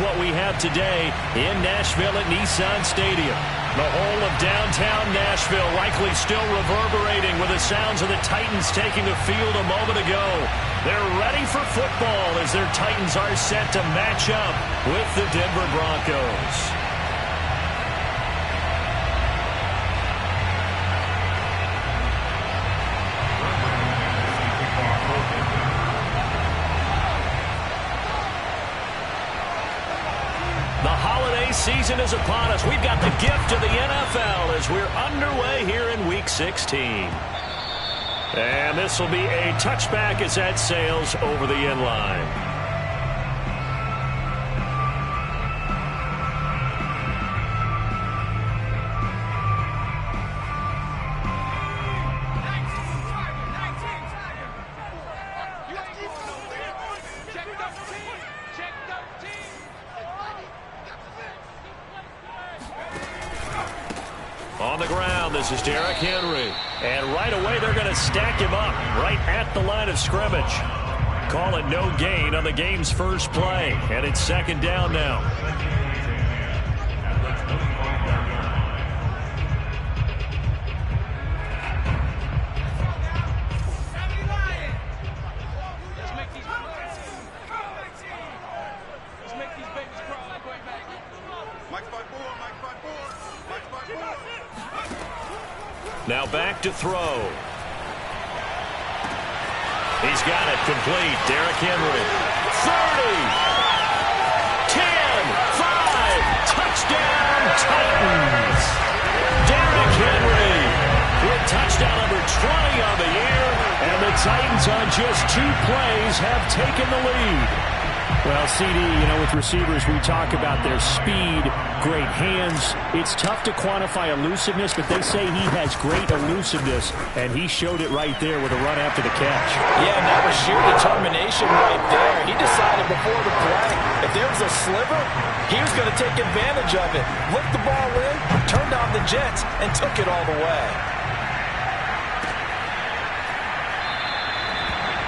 what we have today in Nashville at Nissan Stadium. The whole of downtown Nashville likely still reverberating with the sounds of the Titans taking the field a moment ago. They're ready for football as their Titans are set to match up with the Denver Broncos. Season is upon us. We've got the gift of the NFL as we're underway here in Week 16. And this will be a touchback as that sails over the end line. On the ground, this is Derrick Henry. And right away, they're going to stack him up right at the line of scrimmage. Call it no gain on the game's first play. And it's second down now. Now back to throw. He's got it complete. Derrick Henry. 30. 10. 5. Touchdown Titans. Derrick Henry with touchdown number 20 on the year. And the Titans on just 2 plays have taken the lead. Well, CD, with receivers, we talk about their speed, great hands. It's tough to quantify elusiveness, but they say he has great elusiveness, and he showed it right there with a run after the catch. Yeah, and that was sheer determination right there. He decided before the play, if there was a sliver, he was going to take advantage of it. Looked the ball in, turned on the Jets, and took it all the way.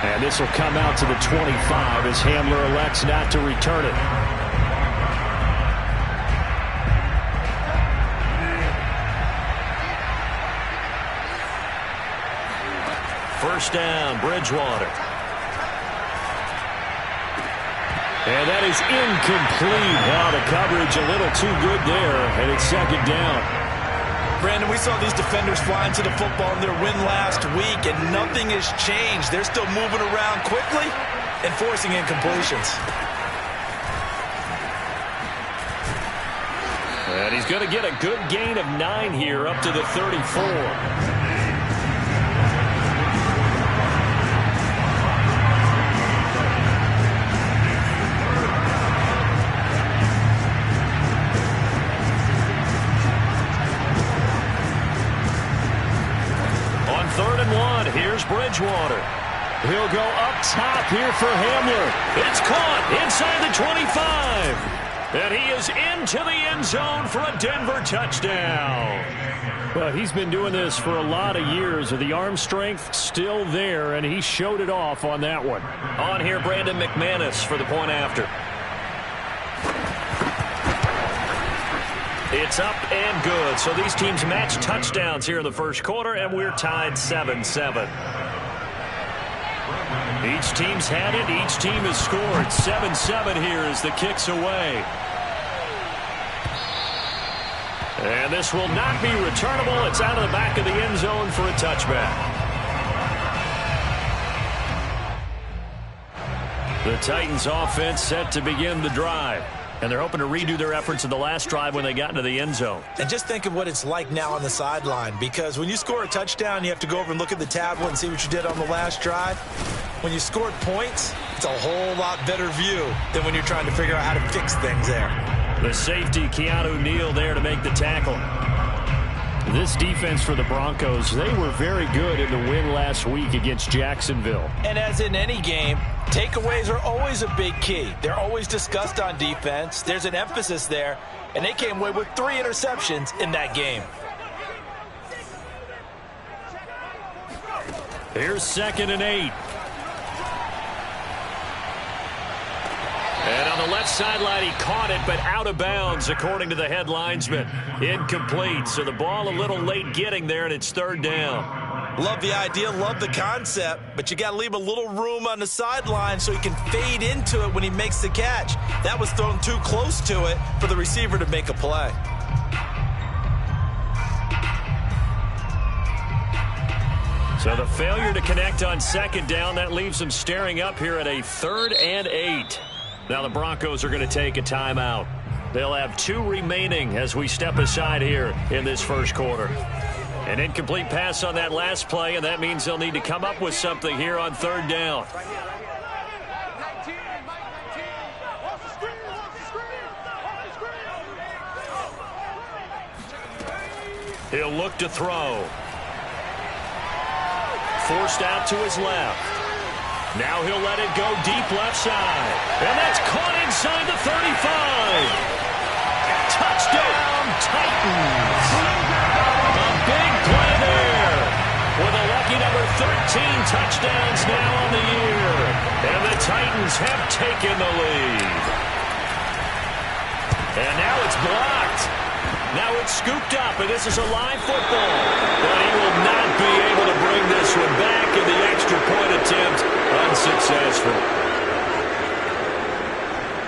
And this will come out to the 25 as Hamler elects not to return it. First down, Bridgewater. And that is incomplete. Now the coverage a little too good there, and it's second down. Brandon, we saw these defenders fly into the football in their win last week, and nothing has changed. They're still moving around quickly and forcing incompletions. And he's going to get a good gain of 9 here up to the 34. Here's Bridgewater. He'll go up top here for Hamler. It's caught inside the 25. And he is into the end zone for a Denver touchdown. Well, he's been doing this for a lot of years. The arm strength still there, and he showed it off on that one. On here, Brandon McManus for the point after. It's up and good. So these teams match touchdowns here in the first quarter, and we're tied 7-7. Each team's had it. Each team has scored. 7-7 here as the kick's away. And this will not be returnable. It's out of the back of the end zone for a touchback. The Titans offense set to begin the drive. And they're hoping to redo their efforts in the last drive when they got into the end zone. And just think of what it's like now on the sideline, because when you score a touchdown, you have to go over and look at the tablet and see what you did on the last drive. When you scored points, it's a whole lot better view than when you're trying to figure out how to fix things there. The safety, Keanu Neal, there to make the tackle. This defense for the Broncos, they were very good in the win last week against Jacksonville. And as in any game, takeaways are always a big key. They're always discussed on defense. There's an emphasis there, and they came away with 3 interceptions in that game. Here's 2nd and 8. And on the left sideline, he caught it, but out of bounds, according to the head linesman. Incomplete, so the ball a little late getting there, and it's third down. Love the idea, love the concept, but you got to leave a little room on the sideline so he can fade into it when he makes the catch. That was thrown too close to it for the receiver to make a play. So the failure to connect on second down, that leaves them staring up here at a 3rd and 8. Now the Broncos are going to take a timeout. They'll have 2 remaining as we step aside here in this first quarter. An incomplete pass on that last play, and that means they'll need to come up with something here on 3rd down. He'll look to throw. Forced out to his left. Now he'll let it go deep left side. And that's caught inside the 35. Touchdown, Titans. A big play there. With a lucky number 13 touchdowns now on the year. And the Titans have taken the lead. And now it's blocked. Now it's scooped up, and this is a live football. But he will not be able to bring this one back, in the extra point attempt unsuccessful.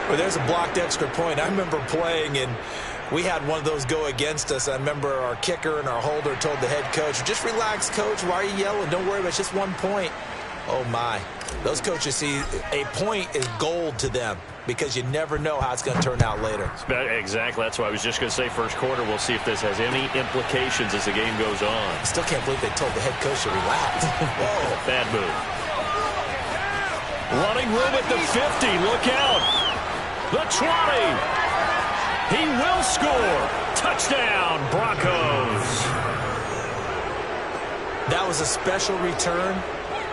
Well, there's a blocked extra point. I remember playing, and we had one of those go against us. I remember our kicker and our holder told the head coach, just relax, coach. Why are you yelling? Don't worry about it. It's just 1 point. Oh, my. Those coaches see a point is gold to them, because you never know how it's going to turn out later. Exactly. That's why I was just going to say first quarter. We'll see if this has any implications as the game goes on. I still can't believe they told the head coach to relax. Whoa. Bad move. Running room at the 50. Look out. The 20. He will score. Touchdown, Broncos. That was a special return.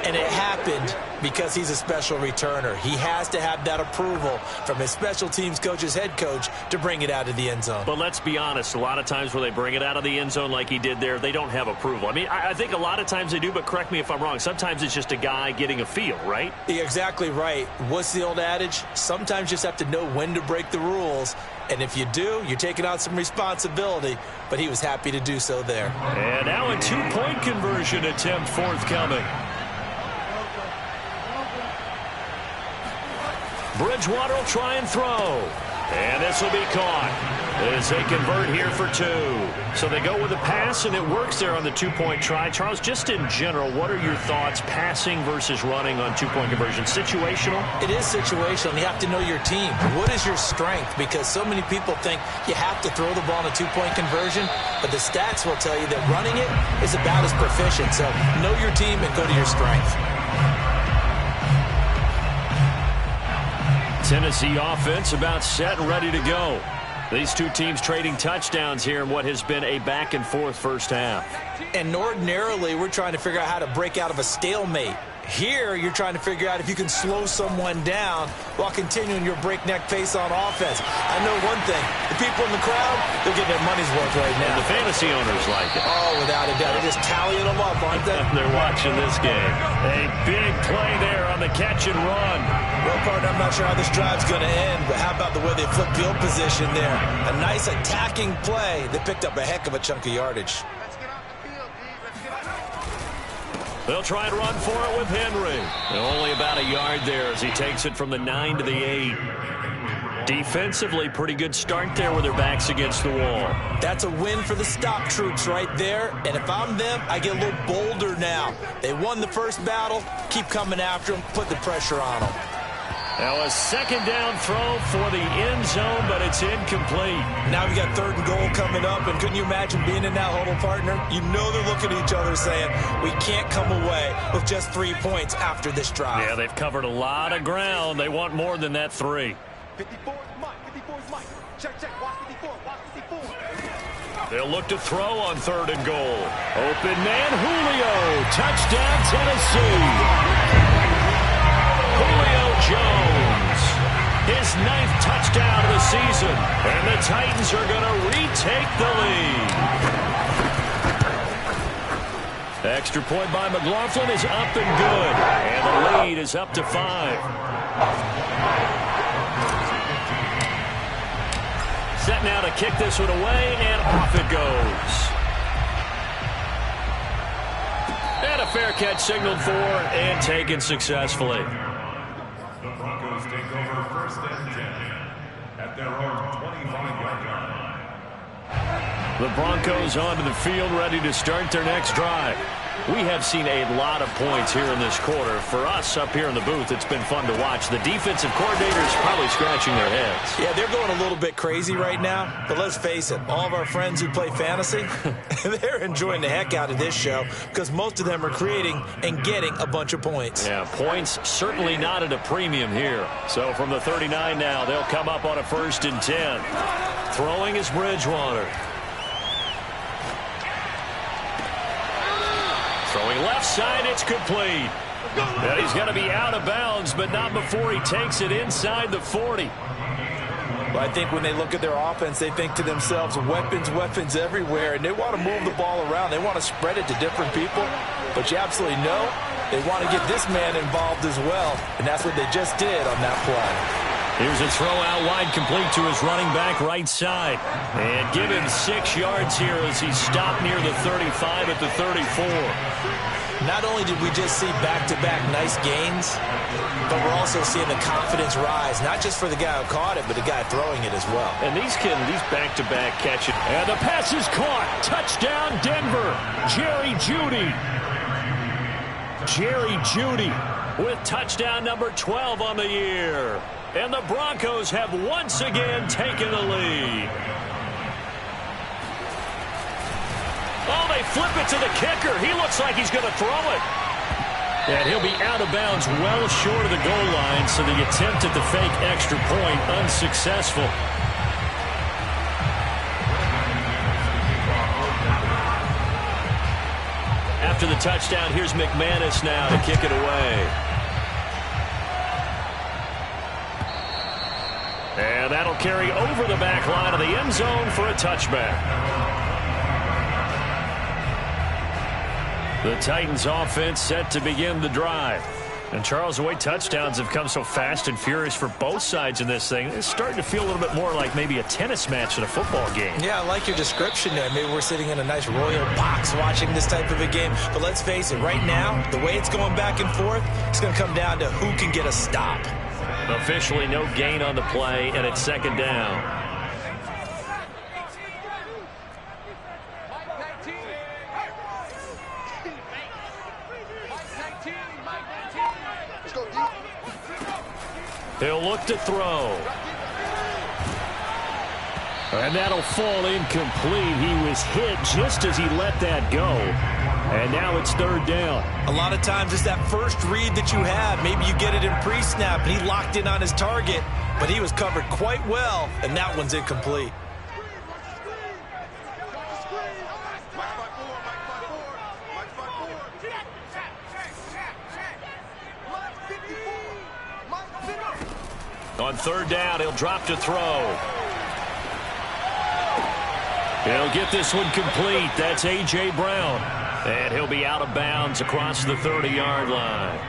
And it happened because he's a special returner. He has to have that approval from his special teams coach's head coach to bring it out of the end zone. But let's be honest, a lot of times when they bring it out of the end zone like he did there, they don't have approval. I mean, I think a lot of times they do, but correct me if I'm wrong. Sometimes it's just a guy getting a feel, right? You're exactly right. What's the old adage? Sometimes you just have to know when to break the rules. And if you do, you're taking on some responsibility. But he was happy to do so there. And now a 2-point conversion attempt forthcoming. Bridgewater will try and throw. And this will be caught as they convert here for 2. So they go with a pass, and it works there on the 2-point try. Charles, just in general, what are your thoughts passing versus running on 2-point conversion? Situational? It is situational. You have to know your team. What is your strength? Because so many people think you have to throw the ball in a 2-point conversion, but the stats will tell you that running it is about as proficient. So know your team and go to your strength. Tennessee offense about set and ready to go. These two teams trading touchdowns here in what has been a back-and-forth first half. And ordinarily, we're trying to figure out how to break out of a stalemate. Here, you're trying to figure out if you can slow someone down while continuing your breakneck pace on offense. I know one thing. The people in the crowd, they're getting their money's worth right now. And the fantasy owners like it. Oh, without a doubt. They're just tallying them up, aren't they? They're watching this game. A big play there on the catch and run. Well, partner, I'm not sure how this drive's going to end, but how about the way they flip field position there? A nice attacking play that picked up a heck of a chunk of yardage. They'll try and run for it with Henry. Only about a yard there as he takes it from the 9 to the 8. Defensively, pretty good start there with their backs against the wall. That's a win for the stop troops right there. And if I'm them, I get a little bolder now. They won the first battle. Keep coming after them. Put the pressure on them. Now a second down throw for the end zone, but it's incomplete. Now we got 3rd and goal coming up, and couldn't you imagine being in that huddle, partner? You know they're looking at each other saying, we can't come away with just 3 points after this drive. Yeah, they've covered a lot of ground. They want more than that 3. 54 is Mike. 54 is Mike. Check, watch 54, watch 54. They'll look to throw on 3rd and goal. Open man, Julio. Touchdown, Tennessee. Julio Jones, his 9th touchdown of the season, and the Titans are going to retake the lead. Extra point by McLaughlin is up and good, and the lead is up to 5. Set now to kick this one away, and off it goes. And a fair catch signaled for and taken successfully. The Broncos take over 1st and 10 at their own 25-yard line. The Broncos onto the field, ready to start their next drive. We have seen a lot of points here in this quarter. For us up here in the booth, it's been fun to watch. The defensive coordinators probably scratching their heads. Yeah, they're going a little bit crazy right now. But let's face it, all of our friends who play fantasy, they're enjoying the heck out of this show because most of them are creating and getting a bunch of points. Yeah, points certainly not at a premium here. So from the 39 now, they'll come up on a 1st and 10. Throwing is Bridgewater. Throwing left side, it's complete. And he's going to be out of bounds, but not before he takes it inside the 40. Well, I think when they look at their offense, they think to themselves, weapons everywhere, and they want to move the ball around. They want to spread it to different people, but you absolutely know they want to get this man involved as well, and that's what they just did on that play. Here's a throw out wide, complete to his running back right side. And give him 6 yards here as he stopped near the 35 at the 34. Not only did we just see back-to-back nice gains, but we're also seeing the confidence rise, not just for the guy who caught it, but the guy throwing it as well. And these back-to-back catches. And the pass is caught. Touchdown, Denver. Jerry Jeudy. Jerry Jeudy with touchdown number 12 on the year. And the Broncos have once again taken the lead. Oh, they flip it to the kicker. He looks like he's going to throw it. And he'll be out of bounds well short of the goal line, so the attempt at the fake extra point unsuccessful. After the touchdown, here's McManus now to kick it away. And that'll carry over the back line of the end zone for a touchback. The Titans offense set to begin the drive. And Charles, the way touchdowns have come so fast and furious for both sides in this thing, it's starting to feel a little bit more like maybe a tennis match in a football game. Yeah, I like your description there. Maybe we're sitting in a nice royal box watching this type of a game. But let's face it, right now, the way it's going back and forth, it's going to come down to who can get a stop. Officially no gain on the play, and it's 2nd down. He'll look to throw. And that'll fall incomplete. He was hit just as he let that go. And now it's 3rd down. A lot of times it's that first read that you have. Maybe you get it in pre-snap, and he locked in on his target, but he was covered quite well, and that one's incomplete. On 3rd down, he'll drop to throw. He'll get this one complete. That's A.J. Brown. And he'll be out of bounds across the 30-yard line.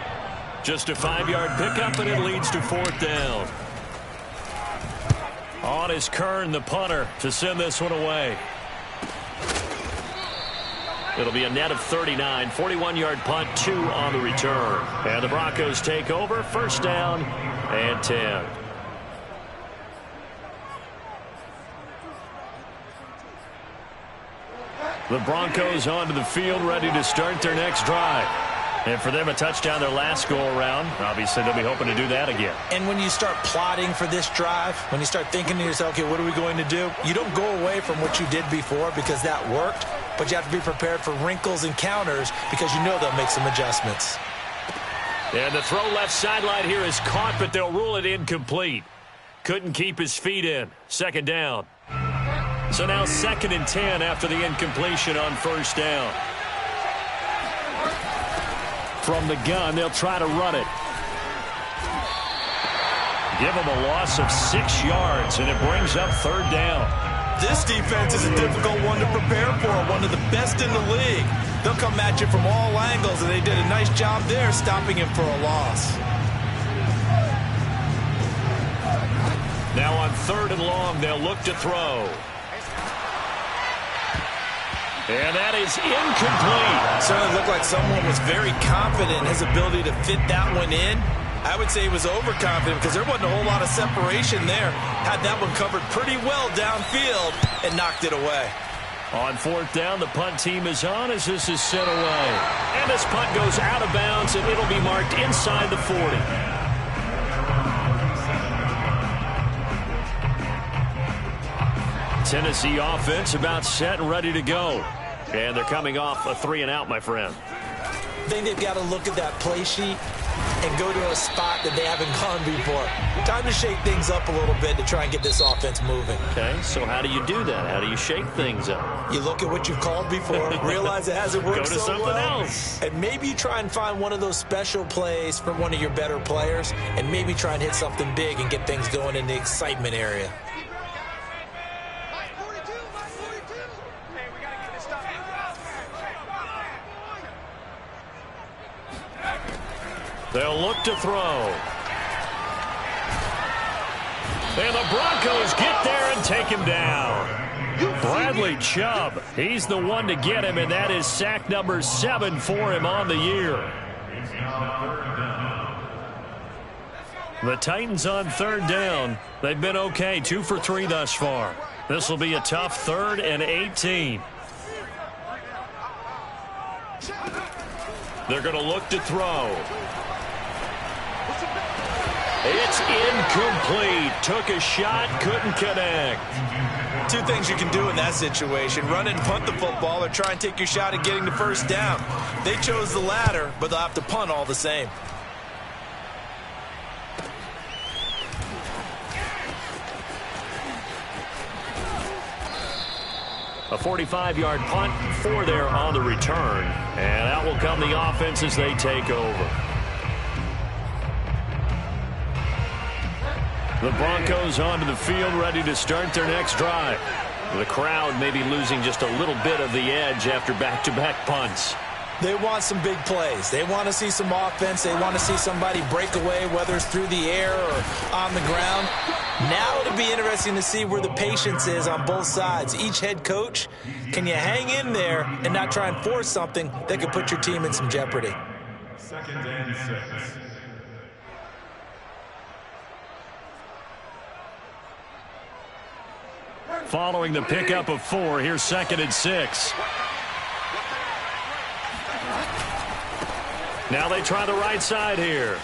Just a 5-yard pickup, and it leads to 4th down. On is Kern, the punter, to send this one away. It'll be a net of 39, 41-yard punt, 2 on the return. And the Broncos take over, 1st down and 10. The Broncos onto the field, ready to start their next drive. And for them, a touchdown their last go-around. Obviously, they'll be hoping to do that again. And when you start plotting for this drive, when you start thinking to yourself, okay, what are we going to do? You don't go away from what you did before because that worked, but you have to be prepared for wrinkles and counters because you know they'll make some adjustments. And the throw left sideline here is caught, but they'll rule it incomplete. Couldn't keep his feet in. 2nd down. So now 2nd and 10 after the incompletion on 1st down. From the gun, they'll try to run it. Give them a loss of 6 yards, and it brings up 3rd down. This defense is a difficult one to prepare for, one of the best in the league. They'll come at you from all angles, and they did a nice job there stopping him for a loss. Now on 3rd and long, they'll look to throw. And that is incomplete. Certainly looked like someone was very confident in his ability to fit that one in. I would say he was overconfident because there wasn't a whole lot of separation there. Had that one covered pretty well downfield and knocked it away. On 4th down, the punt team is on as this is sent away. And this punt goes out of bounds, and it'll be marked inside the 40. Tennessee offense about set and ready to go. And they're coming off a 3-and-out, my friend. I think they've got to look at that play sheet and go to a spot that they haven't gone before. Time to shake things up a little bit to try and get this offense moving. Okay, so how do you do that? How do you shake things up? You look at what you've called before, realize it hasn't worked so well. Go to something else. And maybe you try and find one of those special plays from one of your better players, and maybe try and hit something big and get things going in the excitement area. They'll look to throw. And the Broncos get there and take him down. Bradley Chubb, he's the one to get him, and that is sack number 7 for him on the year. The Titans on 3rd down. They've been okay, 2 for 3 thus far. This will be a tough 3rd and 18. They're going to look to throw. It's incomplete. Took a shot, couldn't connect. 2 things you can do in that situation. Run and punt the football or try and take your shot at getting the 1st down. They chose the latter, but they'll have to punt all the same. A 45-yard punt, 4 there on the return. And out will come the offense as they take over. The Broncos onto the field, ready to start their next drive. The crowd may be losing just a little bit of the edge after back-to-back punts. They want some big plays. They want to see some offense. They want to see somebody break away, whether it's through the air or on the ground. Now it'll be interesting to see where the patience is on both sides. Each head coach, can you hang in there and not try and force something that could put your team in some jeopardy? 2nd and 6. Following the pickup of 4, here's 2nd and 6. Now they try the right side here.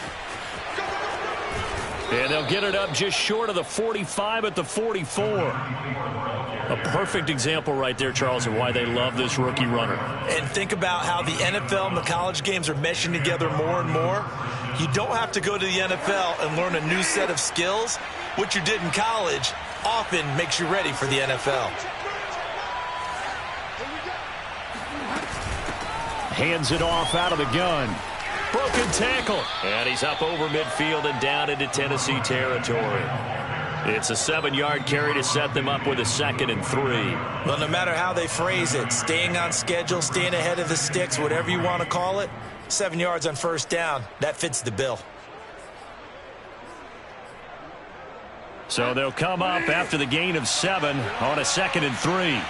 And they'll get it up just short of the 45 at the 44. A perfect example right there, Charles, of why they love this rookie runner. And think about how the NFL and the college games are meshing together more and more. You don't have to go to the NFL and learn a new set of skills. What you did in college often makes you ready for the NFL. Hands it off out of the gun. Broken tackle. And he's up over midfield and down into Tennessee territory. It's a 7-yard carry to set them up with a 2nd and 3. Well, no matter how they phrase it, staying on schedule, staying ahead of the sticks, whatever you want to call it, 7 yards on 1st down, that fits the bill. So they'll come up after the gain of 7 on a 2nd and 3.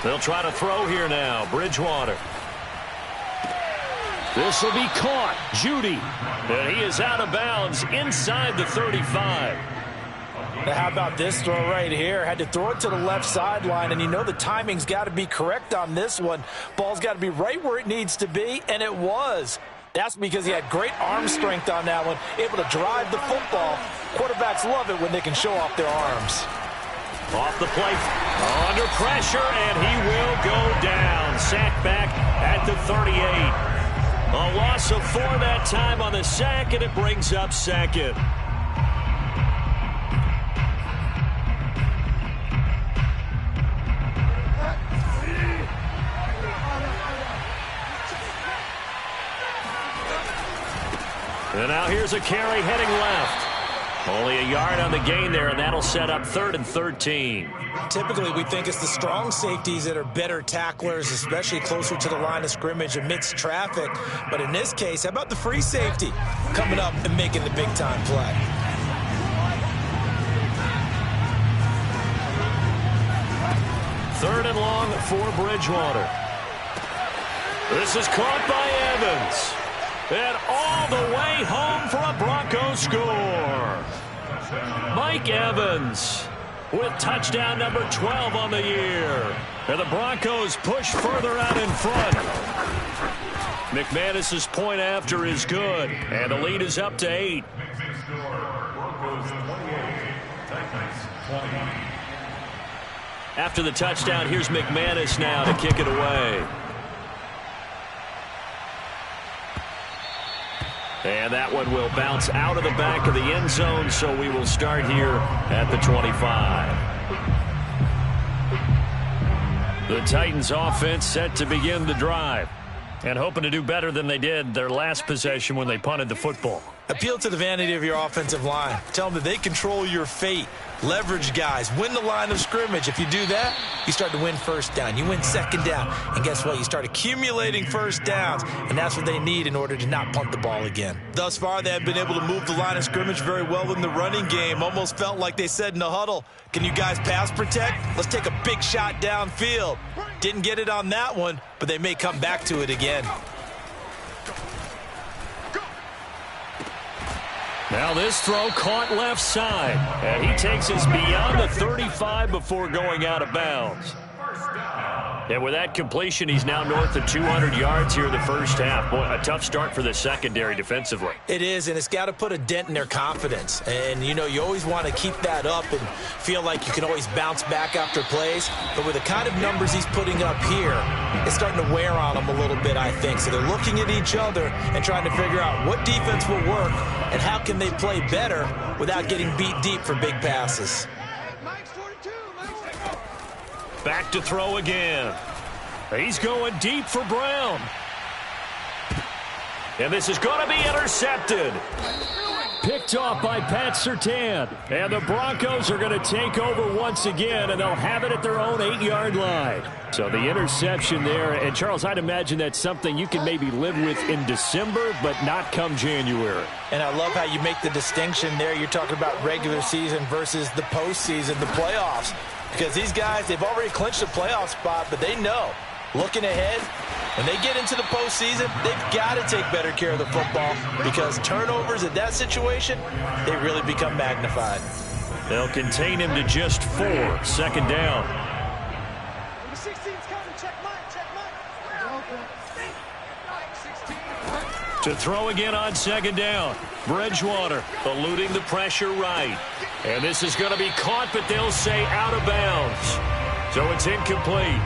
They'll try to throw here now. Bridgewater. This will be caught. Judy. And he is out of bounds inside the 35. Now, how about this throw right here? Had to throw it to the left sideline, and you know the timing's got to be correct on this one. Ball's got to be right where it needs to be, and it was. That's because he had great arm strength on that one, able to drive the football. Quarterbacks love it when they can show off their arms. Off the plate, under pressure, and he will go down. Sack back at the 38. A loss of 4 that time on the sack, and it brings up 2nd. And now here's a carry heading left. Only a yard on the gain there, and that'll set up 3rd and 13. Typically, we think it's the strong safeties that are better tacklers, especially closer to the line of scrimmage amidst traffic. But in this case, how about the free safety coming up and making the big-time play? 3rd and long for Bridgewater. This is caught by Evans. And all the way home for a Broncos score. Mike Evans with touchdown number 12 on the year. And the Broncos push further out in front. McManus's point after is good. And the lead is up to 8. After the touchdown, here's McManus now to kick it away. And that one will bounce out of the back of the end zone, so we will start here at the 25. The Titans offense set to begin the drive and hoping to do better than they did their last possession when they punted the football. Appeal to the vanity of your offensive line. Tell them that they control your fate. Leverage guys. Win the line of scrimmage. If you do that, you start to win first down. You win second down. And guess what? You start accumulating first downs. And that's what they need in order to not punt the ball again. Thus far, they have been able to move the line of scrimmage very well in the running game. Almost felt like they said in the huddle, can you guys pass protect? Let's take a big shot downfield. Didn't get it on that one, but they may come back to it again. Now this throw caught left side. And he takes us beyond the 35 before going out of bounds. And with that completion, he's now north of 200 yards here in the first half. Boy, a tough start for the secondary defensively. It is, and it's got to put a dent in their confidence. And, you know, you always want to keep that up and feel like you can always bounce back after plays. But with the kind of numbers he's putting up here, it's starting to wear on them a little bit, I think. So they're looking at each other and trying to figure out what defense will work and how can they play better without getting beat deep for big passes. Back to throw again. He's going deep for Brown. And this is going to be intercepted. Picked off by Pat Surtain. And the Broncos are going to take over once again, and they'll have it at their own 8-yard line. So the interception there. And, Charles, I'd imagine that's something you can maybe live with in December, but not come January. And I love how you make the distinction there. You're talking about regular season versus the postseason, the playoffs. Because these guys, they've already clinched a playoff spot, but they know, looking ahead, when they get into the postseason, they've got to take better care of the football because turnovers in that situation, they really become magnified. They'll contain him to just 4. 2nd down. Number 16's coming. Check mine. To throw again on 2nd down. Bridgewater eluding the pressure right. And this is going to be caught, but they'll say out of bounds. So it's incomplete.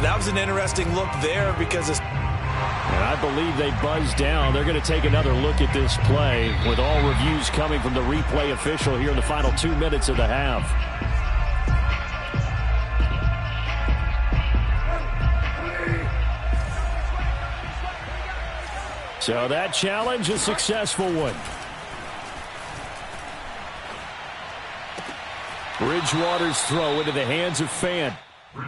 That was an interesting look there because it's... And I believe they buzzed down. They're going to take another look at this play with all reviews coming from the replay official here in the final 2 minutes of the half. So that challenge, a successful one. Bridgewater's throw into the hands of Fant.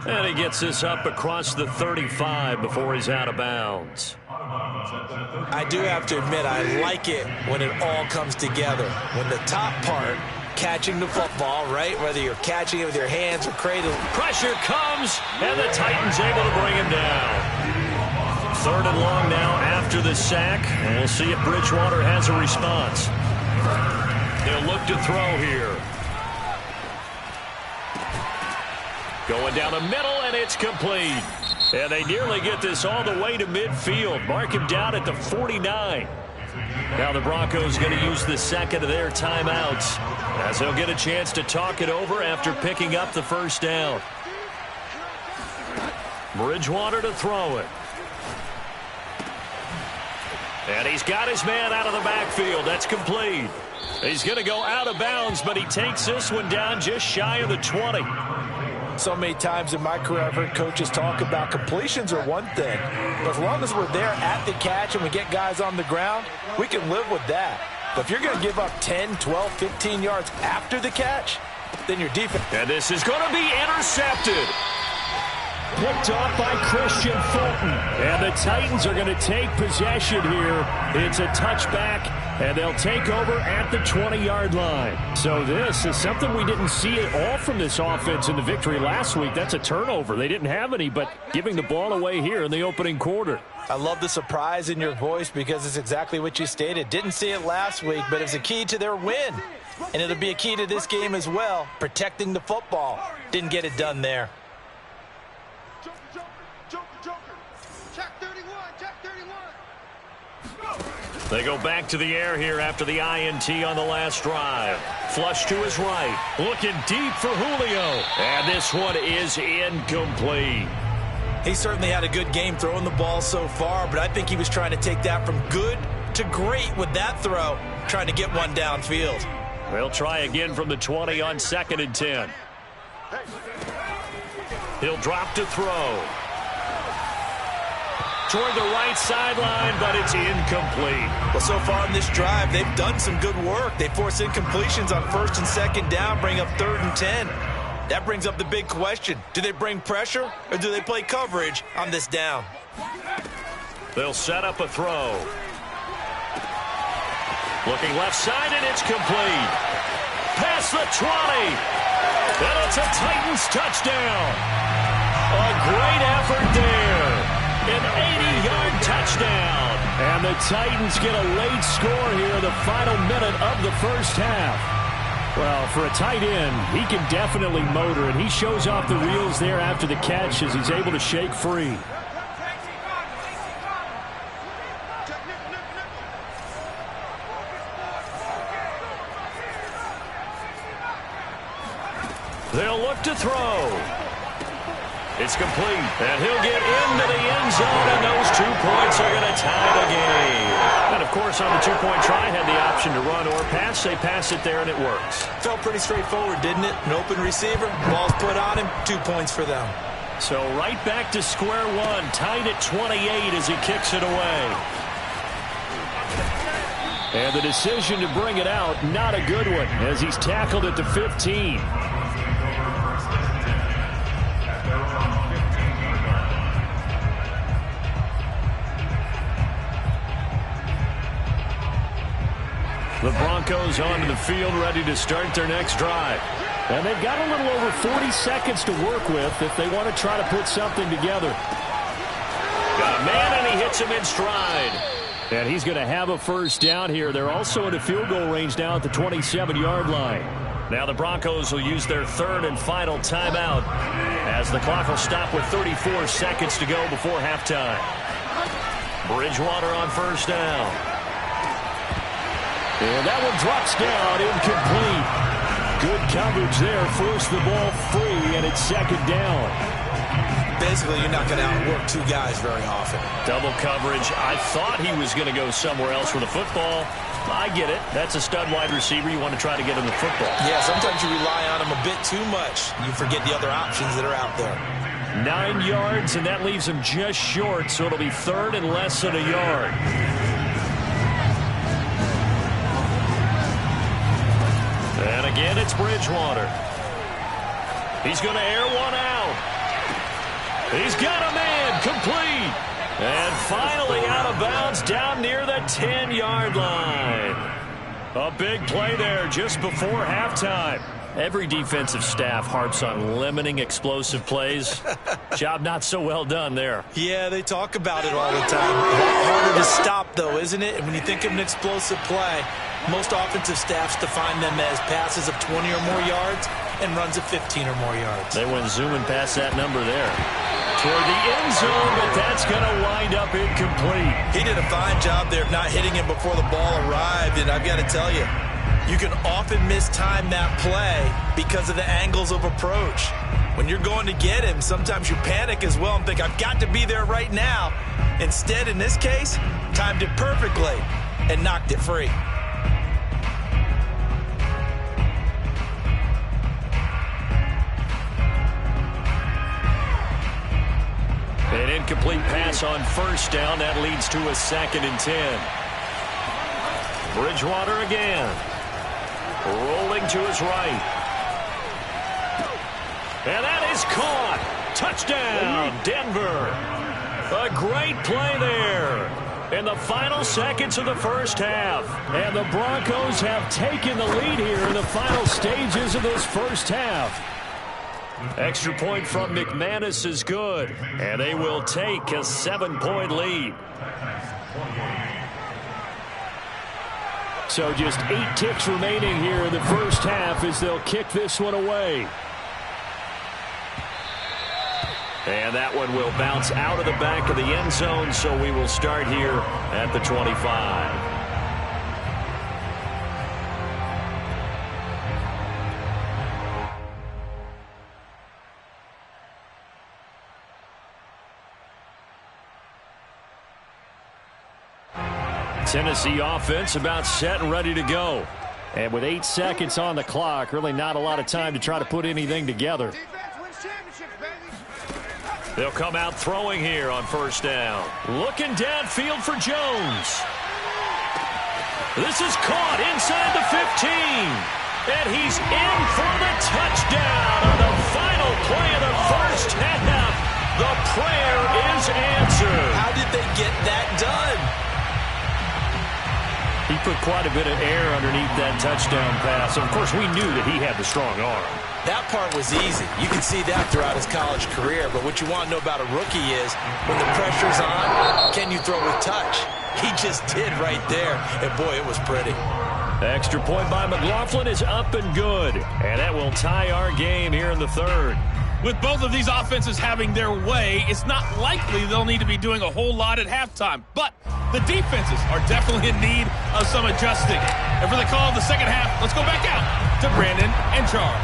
And he gets this up across the 35 before he's out of bounds. I do have to admit, I like it when it all comes together. When the top part, catching the football, right? Whether you're catching it with your hands or cradle. Pressure comes, and the Titans able to bring him down. 3rd and long now after the sack. And we'll see if Bridgewater has a response. They'll look to throw here. Going down the middle, and it's complete. And they nearly get this all the way to midfield. Mark him down at the 49. Now the Broncos going to use the second of their timeouts as they'll get a chance to talk it over after picking up the 1st down. Bridgewater to throw it. And he's got his man out of the backfield. That's complete. He's going to go out of bounds, but he takes this one down just shy of the 20. So many times in my career I've heard coaches talk about completions are one thing, but as long as we're there at the catch and we get guys on the ground, we can live with that. But if you're going to give up 10, 12, 15 yards after the catch, then your defense... And this is going to be intercepted. Picked off by Christian Fulton. And the Titans are going to take possession here. It's a touchback And they'll take over at the 20-yard line. So this is something we didn't see at all from this offense in the victory last week. That's a turnover. They didn't have any, but giving the ball away here in the opening quarter. I love the surprise in your voice because it's exactly what you stated. Didn't see it last week, but it's a key to their win. And it'll be a key to this game as well, protecting the football. Didn't get it done there. They go back to the air here after the INT on the last drive. Flush to his right. Looking deep for Julio. And this one is incomplete. He certainly had a good game throwing the ball so far, but I think he was trying to take that from good to great with that throw, trying to get one downfield. They'll try again from the 20 on 2nd and 10. He'll drop to throw. Toward the right sideline, but it's incomplete. Well, so far in this drive, they've done some good work. They force incompletions on 1st and 2nd down, bring up 3rd and 10. That brings up the big question. Do they bring pressure or do they play coverage on this down? They'll set up a throw. Looking left side, and it's complete. Past the 20. And it's a Titans touchdown. A great effort there. An 80-yard touchdown. And the Titans get a late score here in the final minute of the first half. Well, for a tight end, he can definitely motor, and he shows off the wheels there after the catch as he's able to shake free. They'll look to throw. It's complete, and he'll get into the end zone, and those 2 points are going to tie the game. And, of course, on the 2-point try, had the option to run or pass. They pass it there, and it works. Felt pretty straightforward, didn't it? An open receiver, ball's put on him, 2 points for them. So right back to square one, tied at 28 as he kicks it away. And the decision to bring it out, not a good one, as he's tackled at the 15. The Broncos onto the field, ready to start their next drive. And they've got a little over 40 seconds to work with if they want to try to put something together. Got a man, and he hits him in stride. And he's going to have a first down here. They're also in a field goal range now at the 27-yard line. Now the Broncos will use their 3rd and final timeout as the clock will stop with 34 seconds to go before halftime. Bridgewater on first down. And that one drops down, incomplete. Good coverage there, forced the ball free, and it's 2nd down. Basically, you're not going to outwork 2 guys very often. Double coverage. I thought he was going to go somewhere else with the football. I get it. That's a stud wide receiver. You want to try to get him the football. Yeah, sometimes you rely on him a bit too much. You forget the other options that are out there. 9 yards, and that leaves him just short, so it'll be 3rd and less than a yard. And again, it's Bridgewater. He's going to air one out. He's got a man, complete. And finally out of bounds down near the 10-yard line. A big play there just before halftime. Every defensive staff harps on limiting explosive plays. Job not so well done there. Yeah, they talk about it all the time. A lot harder to stop, though, isn't it? And when you think of an explosive play, most offensive staffs define them as passes of 20 or more yards and runs of 15 or more yards. They went zooming past that number there. Toward the end zone, but that's going to wind up incomplete. He did a fine job there of not hitting him before the ball arrived, and I've got to tell you, you can often mistime that play because of the angles of approach. When you're going to get him, sometimes you panic as well and think, I've got to be there right now. Instead, in this case, timed it perfectly and knocked it free. An incomplete pass on first down. That leads to a 2nd and 10. Bridgewater again. Rolling to his right. And that is caught. Touchdown, Denver. A great play there. in the final seconds of the first half. And the Broncos have taken the lead here in the final stages of this first half. Extra point from McManus is good, and they will take a 7-point lead. So just 8 ticks remaining here in the first half as they'll kick this one away. And that one will bounce out of the back of the end zone, so we will start here at the 25. Tennessee offense about set and ready to go. And with 8 seconds on the clock, really not a lot of time to try to put anything together. They'll come out throwing here on first down. Looking downfield for Jones. This is caught inside the 15. And he's in for the touchdown on the final play of the first half. The prayer is answered. How did they get that done? He put quite a bit of air underneath that touchdown pass. Of course, we knew that he had the strong arm. That part was easy. You can see that throughout his college career. But what you want to know about a rookie is when the pressure's on, can you throw with touch? He just did right there. And, boy, it was pretty. Extra point by McLaughlin is up and good. And that will tie our game here in the third. With both of these offenses having their way, it's not likely they'll need to be doing a whole lot at halftime. But the defenses are definitely in need of some adjusting. And for the call of the second half, let's go back out to Brandon and Charles.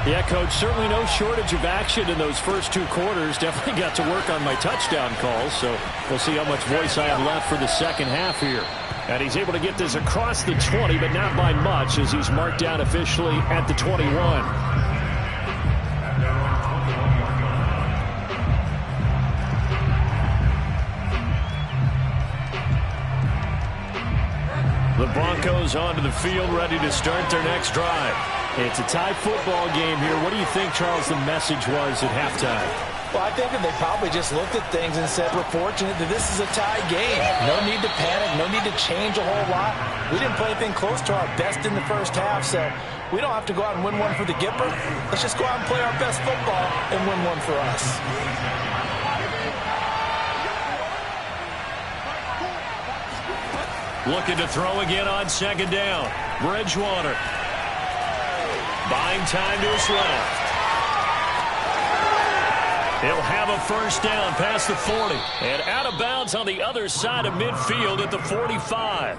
Yeah, Coach, certainly no shortage of action in those first 2 quarters. Definitely got to work on my touchdown calls, so we'll see how much voice I have left for the second half here. And he's able to get this across the 20, but not by much as he's marked down officially at the 21. The Broncos onto the field, ready to start their next drive. It's a tie football game here. What do you think, Charles, the message was at halftime? Well, I think that they probably just looked at things and said, we're fortunate that this is a tie game. No need to panic, no need to change a whole lot. We didn't play anything close to our best in the first half, so we don't have to go out and win one for the Gipper. Let's just go out and play our best football and win one for us. Looking to throw again on second down. Bridgewater. Buying time to his left. He'll have a first down past the 40. And out of bounds on the other side of midfield at the 45.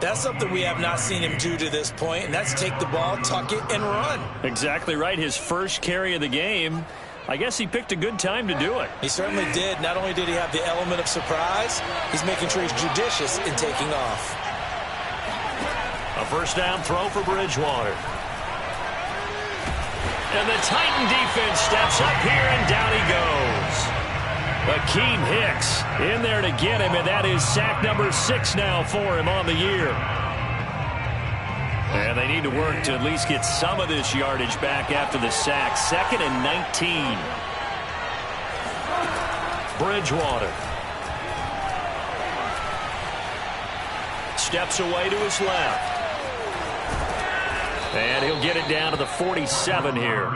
That's something we have not seen him do to this point, and that's take the ball, tuck it, and run. Exactly right. His first carry of the game. I guess he picked a good time to do it. He certainly did. Not only did he have the element of surprise, he's making sure he's judicious in taking off. A first down throw for Bridgewater. And the Titan defense steps up here, and down he goes. Akeem Hicks in there to get him, and that is sack number 6 now for him on the year. And they need to work to at least get some of this yardage back after the sack. 2nd and 19. Bridgewater. Steps away to his left. And he'll get it down to the 47 here.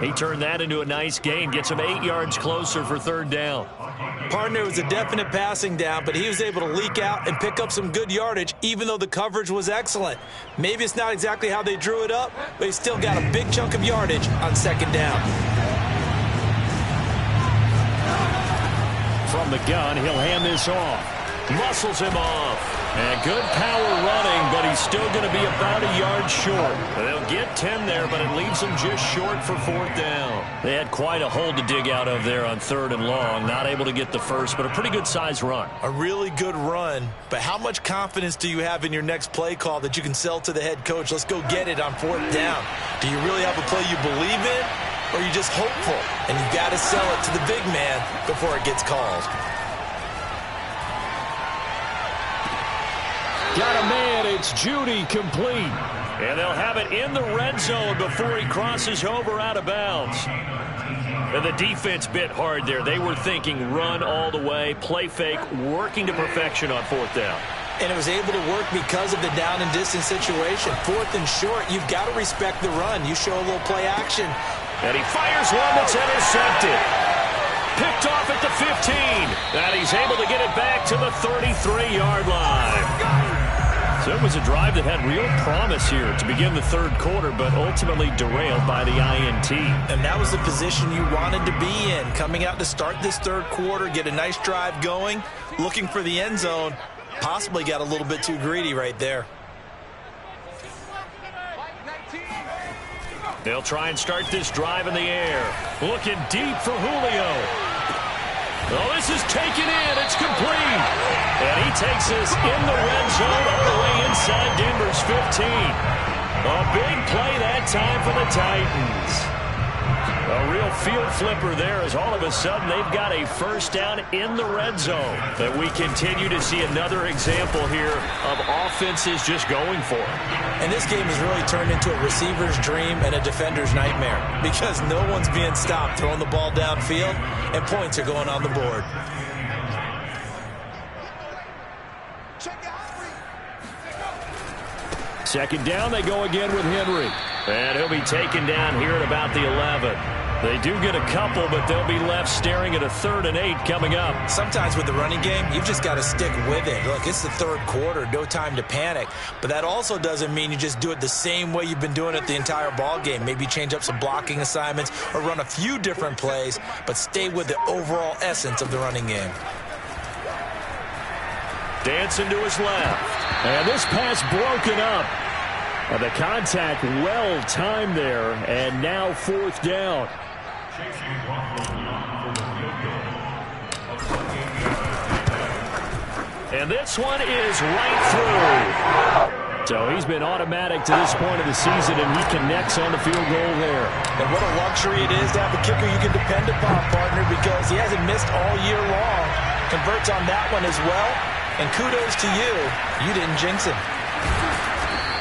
He turned that into a nice gain. Gets him 8 yards closer for third down. Partner was a definite passing down, but he was able to leak out and pick up some good yardage, even though the coverage was excellent. Maybe it's not exactly how they drew it up, but he still got a big chunk of yardage on second down. From the gun, he'll hand this off. Muscles him off. And good power running, but he's still going to be about a yard short. They'll get 10 there, but it leaves them just short for fourth down. They had quite a hole to dig out of there on 3rd and long. Not able to get the first, but a pretty good-sized run. A really good run, but how much confidence do you have in your next play call that you can sell to the head coach? Let's go get it on 4th down. Do you really have a play you believe in, or are you just hopeful? And you got to sell it to the big man before it gets called. Got a man, it's Judy, complete. And they'll have it in the red zone before he crosses over out of bounds. And the defense bit hard there. They were thinking run all the way, play fake, working to perfection on fourth down. And it was able to work because of the down and distance situation. Fourth and short, you've got to respect the run. You show a little play action. And he fires one that's intercepted. Picked off at the 15. And he's able to get it back to the 33-yard line. So it was a drive that had real promise here to begin the third quarter, but ultimately derailed by the INT. And that was the position you wanted to be in. Coming out to start this third quarter, get a nice drive going, looking for the end zone. Possibly got a little bit too greedy right there. They'll try and start this drive in the air. Looking deep for Julio. Oh, this is taken in. It's complete. And he takes us in the red zone all the way inside Denver's 15. A big play that time for the Titans. A real field flipper there as all of a sudden they've got a first down in the red zone. And we continue to see another example here of offenses just going for it. And this game has really turned into a receiver's dream and a defender's nightmare because no one's being stopped throwing the ball downfield and points are going on the board. Second down, they go again with Henry. And he'll be taken down here at about the 11. They do get a couple, but they'll be left staring at a 3rd and 8 coming up. Sometimes with the running game, you've just got to stick with it. Look, it's the third quarter, no time to panic. But that also doesn't mean you just do it the same way you've been doing it the entire ball game. Maybe change up some blocking assignments or run a few different plays, but stay with the overall essence of the running game. Dancing to his left. And this pass broken up. The contact well timed there, and now fourth down. And this one is right through. So he's been automatic to this point of the season, and he connects on the field goal there. And what a luxury it is to have a kicker you can depend upon, partner, because he hasn't missed all year long. Converts on that one as well. And kudos to you. You didn't jinx him.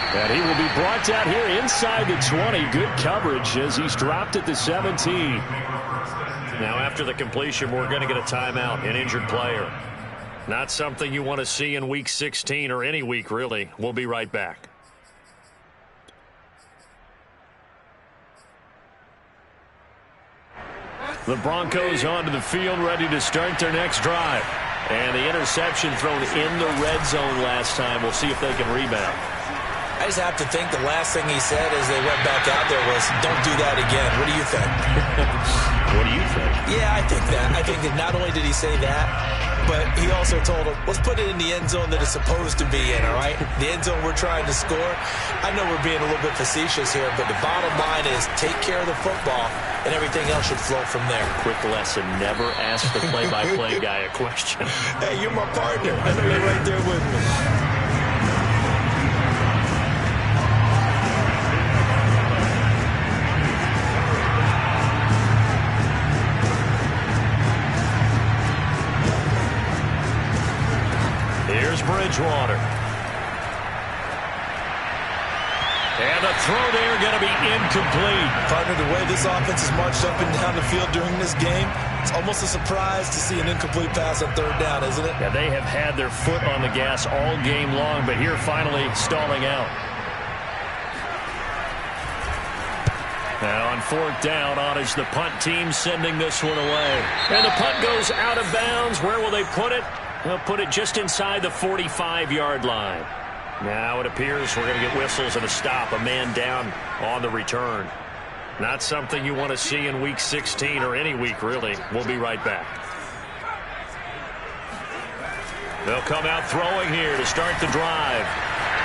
And he will be brought down here inside the 20. Good coverage as he's dropped at the 17. Now after the completion, we're going to get a timeout, an injured player. Not something you want to see in Week 16 or any week, really. We'll be right back. The Broncos onto the field, ready to start their next drive. And the interception thrown in the red zone last time. We'll see if they can rebound. I just have to think the last thing he said as they went back out there was, don't do that again. What do you think? What do you think? Yeah, I think that. I think that not only did he say that, but he also told him, let's put it in the end zone that it's supposed to be in, all right? The end zone we're trying to score. I know we're being a little bit facetious here, but the bottom line is take care of the football, and everything else should flow from there. Quick lesson, never ask the play-by-play guy a question. Hey, you're my partner. I know you're right there with me. Bridgewater. And the throw there going to be incomplete. Partner, the way this offense has marched up and down the field during this game, it's almost a surprise to see an incomplete pass on third down, isn't it? Yeah, they have had their foot on the gas all game long, but here finally stalling out. Now on fourth down, on is the punt team sending this one away. And the punt goes out of bounds. Where will they put it? They'll put it just inside the 45-yard line. Now it appears we're going to get whistles and a stop. A man down on the return. Not something you want to see in Week 16 or any week, really. We'll be right back. They'll come out throwing here to start the drive.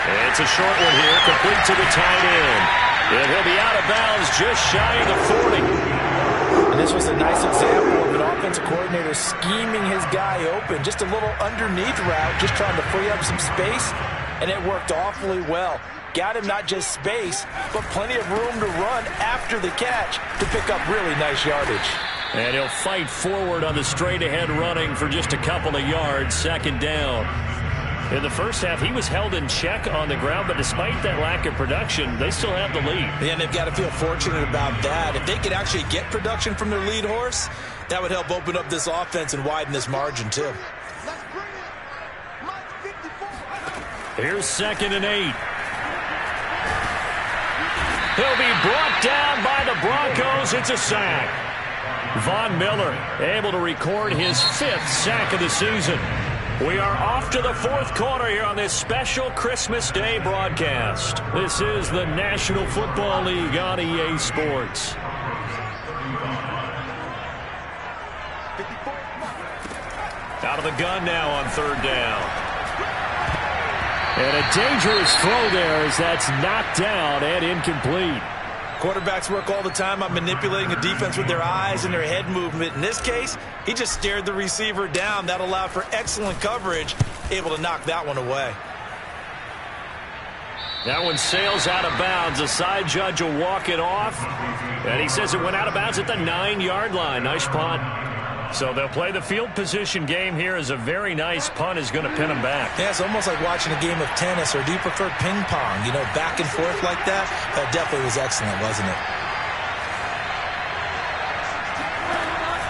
And it's a short one here, complete to the tight end. And he'll be out of bounds just shy of the 40. And this was a nice example of an offensive coordinator scheming his guy open. Just a little underneath route, just trying to free up some space, and it worked awfully well. Got him not just space, but plenty of room to run after the catch to pick up really nice yardage. And he'll fight forward on the straight-ahead running for just a couple of yards, second down. In the first half, he was held in check on the ground, but despite that lack of production, they still have the lead. And they've got to feel fortunate about that. If they could actually get production from their lead horse, that would help open up this offense and widen this margin, too. Here's 2nd and 8. He'll be brought down by the Broncos. It's a sack. Von Miller able to record his 5th sack of the season. We are off to the 4th quarter here on this special Christmas Day broadcast. This is the National Football League on EA Sports. Out of the gun now on 3rd down. And a dangerous throw there as that's knocked down and incomplete. Quarterbacks work all the time on manipulating the defense with their eyes and their head movement. In this case, he just stared the receiver down. That allowed for excellent coverage, able to knock that one away. That one sails out of bounds. The side judge will walk it off. And he says it went out of bounds at the 9-yard line. Nice punt. So they'll play the field position game here as a very nice punt is going to pin them back. Yeah, it's almost like watching a game of tennis, or do you prefer ping pong? You know, back and forth like that? That definitely was excellent, wasn't it?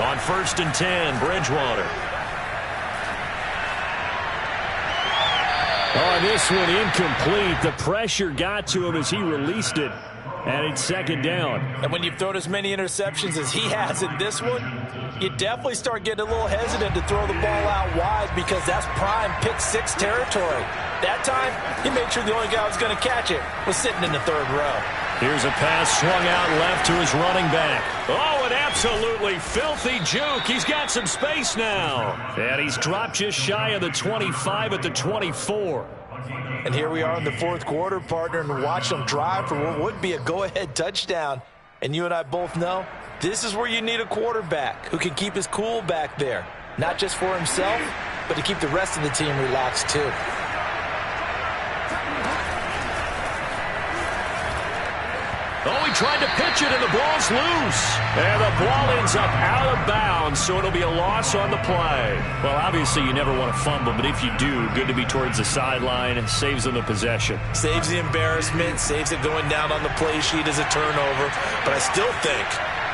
On 1st and 10, Bridgewater. Oh, this one incomplete. The pressure got to him as he released it. And it's 2nd down. And when you've thrown as many interceptions as he has in this one, you definitely start getting a little hesitant to throw the ball out wide because that's prime pick 6 territory. That time, he made sure the only guy who was going to catch it was sitting in the 3rd row. Here's a pass swung out left to his running back. Oh, an absolutely filthy juke. He's got some space now. And he's dropped just shy of the 25 at the 24. And here we are in the 4th quarter, partner, and watch them drive for what would be a go-ahead touchdown. And you and I both know this is where you need a quarterback who can keep his cool back there. Not just for himself, but to keep the rest of the team relaxed too. Oh, he tried to pitch it, and the ball's loose. And the ball ends up out of bounds, so it'll be a loss on the play. Well, obviously, you never want to fumble, but if you do, good to be towards the sideline and saves them the possession. Saves the embarrassment, saves it going down on the play sheet as a turnover. But I still think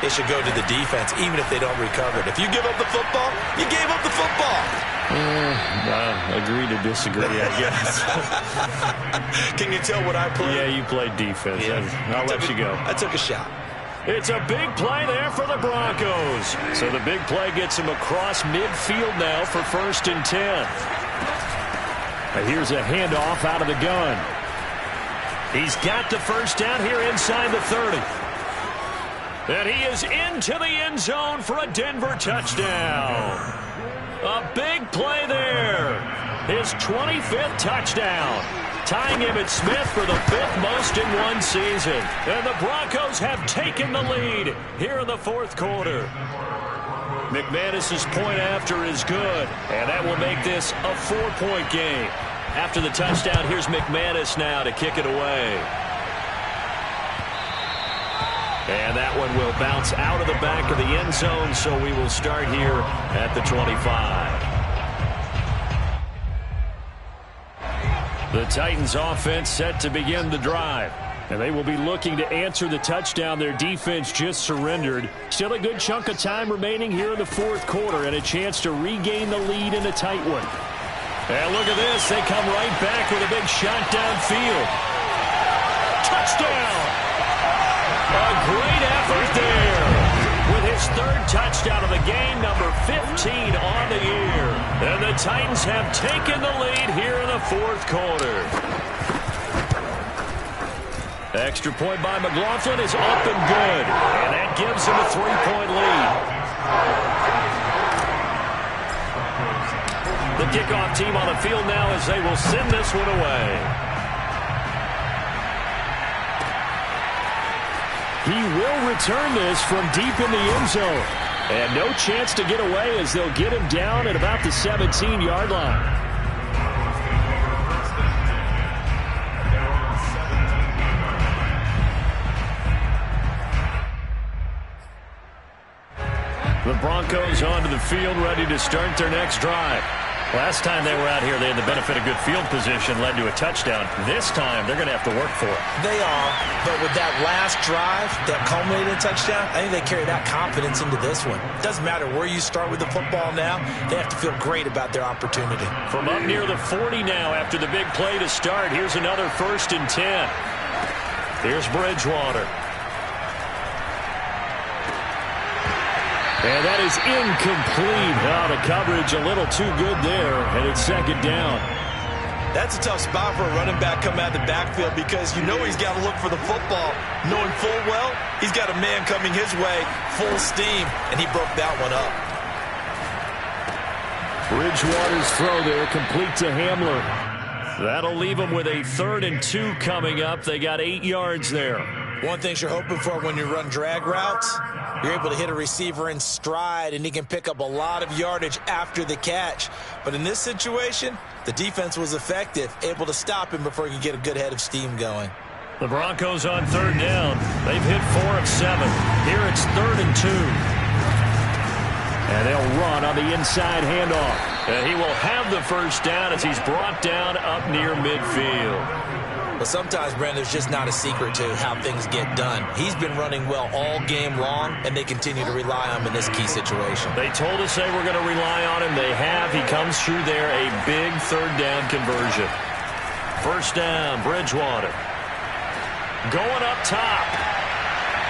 it should go to the defense, even if they don't recover it. If you give up the football, you gave up the football. Agree to disagree, I guess. Can you tell what I played? Yeah, you played defense. Yeah. I'll let you go. I took a shot. It's a big play there for the Broncos. So the big play gets him across midfield now for 1st and 10. And here's a handoff out of the gun. He's got the 1st down here inside the 30. And he is into the end zone for a Denver touchdown. A big play there. His 25th touchdown. Tying Emmitt Smith for the 5th most in one season. And the Broncos have taken the lead here in the 4th quarter. McManus's point after is good. And that will make this a 4-point game. After the touchdown, here's McManus now to kick it away. And that one will bounce out of the back of the end zone, so we will start here at the 25. The Titans offense set to begin the drive. And they will be looking to answer the touchdown their defense just surrendered. Still a good chunk of time remaining here in the 4th quarter and a chance to regain the lead in a tight one. And look at this. They come right back with a big shot downfield. Touchdown! A great effort there with his 3rd touchdown of the game, number 15 on the year. And the Titans have taken the lead here in the 4th quarter. Extra point by McLaughlin is up and good. And that gives him a 3-point lead. The kickoff team on the field now as they will send this one away. He will return this from deep in the end zone. And no chance to get away as they'll get him down at about the 17-yard line. The Broncos onto the field ready to start their next drive. Last time they were out here, they had the benefit of good field position, led to a touchdown. This time, they're going to have to work for it. They are, but with that last drive that culminated in a touchdown, I think they carry that confidence into this one. It doesn't matter where you start with the football now. They have to feel great about their opportunity. From up near the 40 now after the big play to start, here's another 1st and 10. Here's Bridgewater. And that is incomplete. Oh, the coverage a little too good there, and it's 2nd down. That's a tough spot for a running back coming out of the backfield because you know he's got to look for the football, knowing full well he's got a man coming his way, full steam, and he broke that one up. Bridgewater's throw there, complete to Hamler. That'll leave him with a 3rd and 2 coming up. They got 8 yards there. One thing you're hoping for when you run drag routes, you're able to hit a receiver in stride, and he can pick up a lot of yardage after the catch. But in this situation, the defense was effective, able to stop him before he could get a good head of steam going. The Broncos on 3rd down. They've hit 4 of 7. Here it's 3rd and 2. And they'll run on the inside handoff. And he will have the 1st down as he's brought down up near midfield. But sometimes, Brandon, there's just not a secret to how things get done. He's been running well all game long, and they continue to rely on him in this key situation. They told us they were going to rely on him. They have. He comes through there, a big 3rd down conversion. 1st down, Bridgewater. Going up top.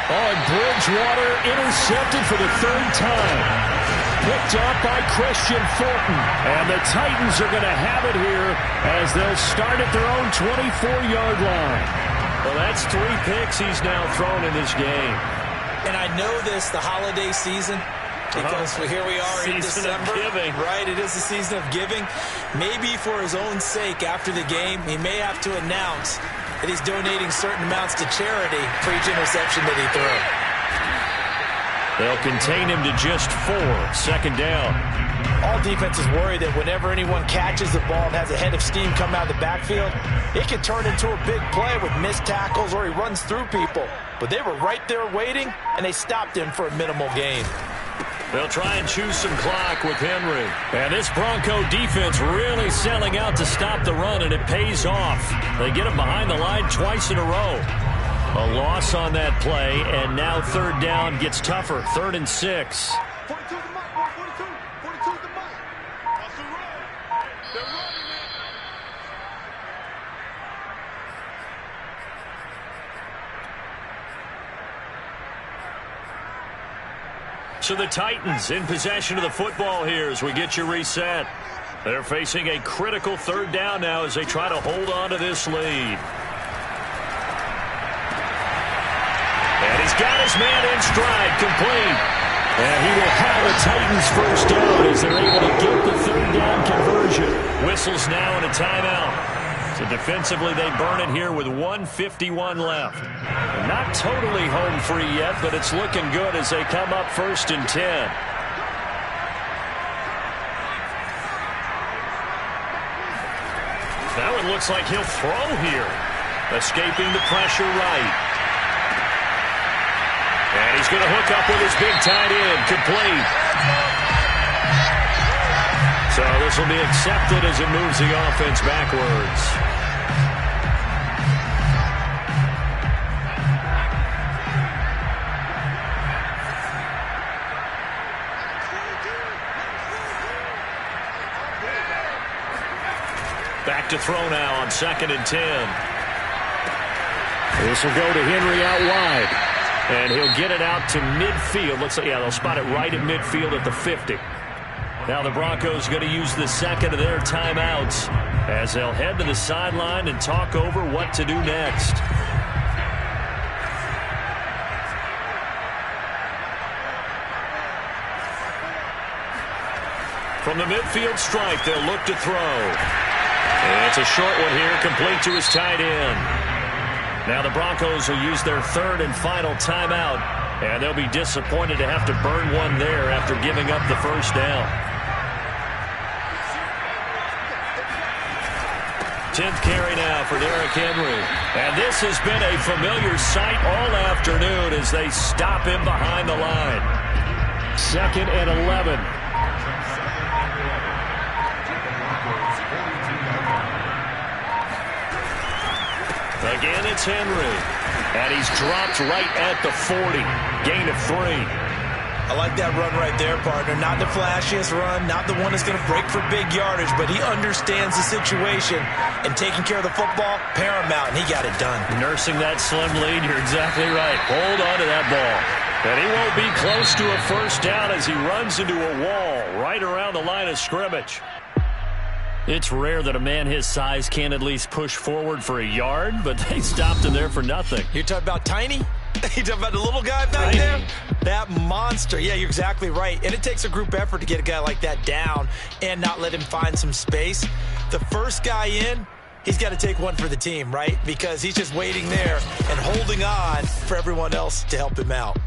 Oh, and Bridgewater intercepted for the 3rd time. Picked up by Christian Fulton. And the Titans are going to have it here as they'll start at their own 24-yard line. Well, that's 3 picks he's now thrown in this game. And I know this, the holiday season, because here we are in December. Giving. Right, it is the season of giving. Maybe for his own sake after the game, he may have to announce that he's donating certain amounts to charity for each interception that he threw. They'll contain him to just 4. 2nd down. All defenses worry that whenever anyone catches the ball and has a head of steam come out of the backfield, it can turn into a big play with missed tackles or he runs through people. But they were right there waiting, and they stopped him for a minimal gain. They'll try and choose some clock with Henry. And this Bronco defense really selling out to stop the run, and it pays off. They get him behind the line twice in a row. A loss on that play, and now 3rd down gets tougher. 3rd and 6. 42 the mic, boy. 42. 42 the mic. That's the run. They're running it. So the Titans in possession of the football here as we get you reset. They're facing a critical 3rd down now as they try to hold on to this lead. And he's got his man in stride, complete. And he will have the Titans 1st down as they're able to get the 3rd down conversion. Whistles now in a timeout. So defensively, they burn it here with 1:51 left. Not totally home free yet, but it's looking good as they come up 1st and 10. That one looks like he'll throw here. Escaping the pressure right. And he's going to hook up with his big tight end, complete. So this will be accepted as it moves the offense backwards. Back to throw now on 2nd and 10. This will go to Henry out wide. And he'll get it out to midfield. Looks like, yeah, they'll spot it right at midfield at the 50. Now the Broncos going to use the 2nd of their timeouts as they'll head to the sideline and talk over what to do next. From the midfield strike, they'll look to throw. And it's a short one here, complete to his tight end. Now the Broncos will use their 3rd and final timeout, and they'll be disappointed to have to burn one there after giving up the 1st down. 10th carry now for Derrick Henry. And this has been a familiar sight all afternoon as they stop him behind the line. 2nd and 11. Again, it's Henry. And he's dropped right at the 40. Gain of 3. I like that run right there, partner. Not the flashiest run, not the one that's going to break for big yardage, but he understands the situation, and taking care of the football, paramount, and he got it done. Nursing that slim lead, you're exactly right. Hold on to that ball. And he won't be close to a first down as he runs into a wall right around the line of scrimmage. It's rare that a man his size can at least push forward for a yard, but they stopped him there for nothing. You're talking about tiny? You talking about the little guy back there? That monster. Yeah, you're exactly right. And it takes a group effort to get a guy like that down and not let him find some space. The first guy in, he's got to take one for the team, right? Because he's just waiting there and holding on for everyone else to help him out.